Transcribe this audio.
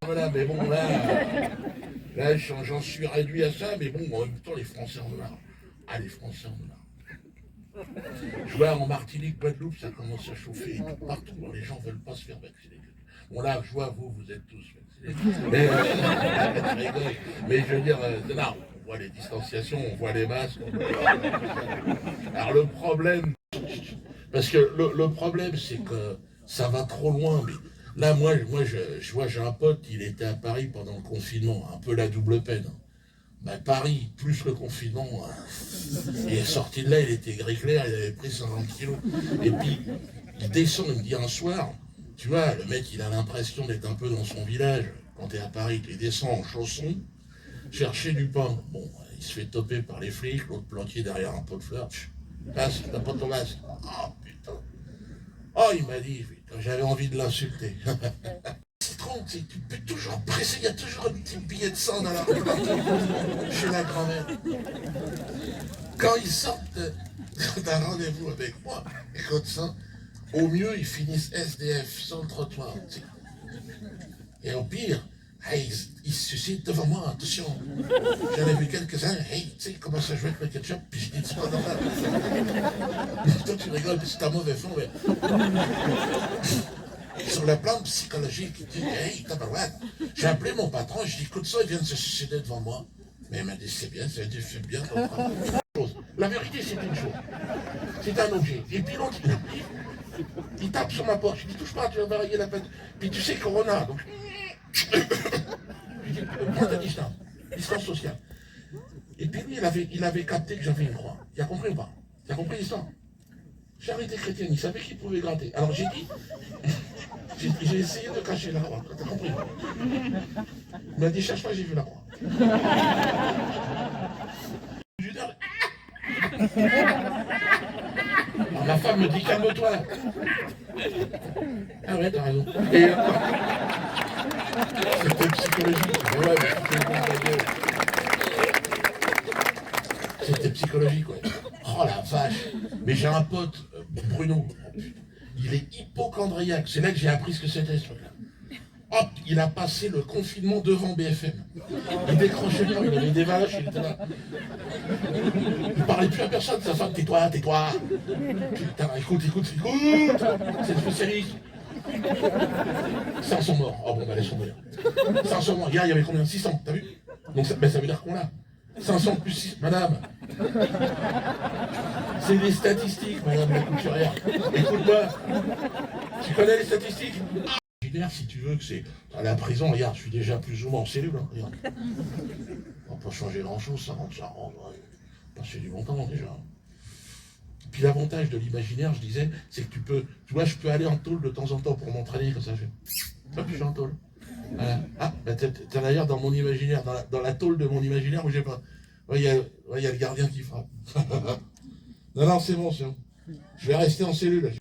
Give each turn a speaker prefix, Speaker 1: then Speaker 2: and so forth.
Speaker 1: Voilà, mais bon, là j'en suis réduit à ça, mais bon, en même temps, les Français en ont marre. Ah, les Français en ont marre. Je vois en Martinique, Guadeloupe, ça commence à chauffer partout. Les gens ne veulent pas se faire vacciner. Bon, là, je vois, vous êtes tous vaccinés. Mais, je rigole. Mais je veux dire, non, on voit les distanciations, on voit les masques. Alors, le problème, parce que le problème, c'est que ça va trop loin. Mais là, moi je vois, j'ai un pote, il était à Paris pendant le confinement, un peu la double peine. Ben, Paris, plus le confinement, il est sorti de là, il était gris clair, il avait pris 50 kilos. Et puis, il descend, il me dit un soir, tu vois, le mec, il a l'impression d'être un peu dans son village. Quand t'es à Paris, il descend en chaussons, chercher du pain. Bon, il se fait toper par les flics, l'autre planqué derrière un pot de fleurs. Masque, t'as pas ton masque. Oh, putain. Oh, il m'a dit, putain, j'avais envie de l'insulter. Citron, tu peux toujours presser, il y a toujours un petit billet de sang dans la rue chez la grand-mère. Quand ils sortent d'un rendez-vous avec moi, écoute ça, au mieux, ils finissent SDF sur le trottoir. Tu sais. Et au pire, hey, ils se suicident devant moi, attention. J'en ai vu quelques-uns, hey, tu sais, ils commencent à jouer avec le ketchup, puis je dis, c'est pas normal. Toi, tu rigoles, parce que c'est un mauvais fond, mais... Sur le plan psychologique, il dit, hey, tabarouette, j'ai appelé mon patron, je dis, écoute ça, il vient de se suicider devant moi. Mais il m'a dit, c'est bien, ça a dit, fais bien ton travail. La vérité, c'est une chose. C'est un objet. Et puis l'autre, il tape sur ma porte. Je dis, touche pas, tu vas varier la peine. Puis tu sais, Corona, donc... Je dis, prends ta distance. Distance sociale. Et puis lui, il avait capté que j'avais une croix. Il a compris ou pas? Il a compris l'histoire? Charité chrétienne, il savait qu'il pouvait gratter. Alors j'ai dit... J'ai essayé de cacher la croix, t'as compris? Il m'a dit, cherche pas, j'ai vu la croix. Alors, ma femme me dit, calme-toi. Ah ouais, t'as raison. Et c'était psychologique. Ouais, c'était psychologique, ouais. Oh la vache. Mais j'ai un pote, Bruno. Il est hypochondriaque. C'est là que j'ai appris ce que c'était, ce truc-là. Hop, il a passé le confinement devant BFM. Il décrochait bien, il avait des vaches, il était là. Il parlait plus à personne, sa femme, tais-toi, tais-toi. Putain, écoute. C'est le spécialiste. 500 morts. Oh bon, bah laisse tomber. 500 morts. Hier, il y avait combien? 600, t'as vu? Donc ça veut dire qu'on l'a. 500 plus 6, madame. C'est des statistiques, madame la couturière. Écoute-moi. Tu connais les statistiques? Si tu veux que c'est à la prison, regarde, je suis déjà plus ou moins en cellule, hein, regarde. On va pas changer grand-chose, ça rentre, ouais. Passer du bon temps déjà. Puis l'avantage de l'imaginaire, je disais, c'est que tu vois, je peux aller en tôle de temps en temps pour m'entraîner, comme ça je fais. Hop, je suis en tôle. Voilà. Ah, bah t'es d'ailleurs dans mon imaginaire, dans la tôle de mon imaginaire, où j'ai pas. Il y a le gardien qui frappe. Non, c'est bon. Je vais rester en cellule.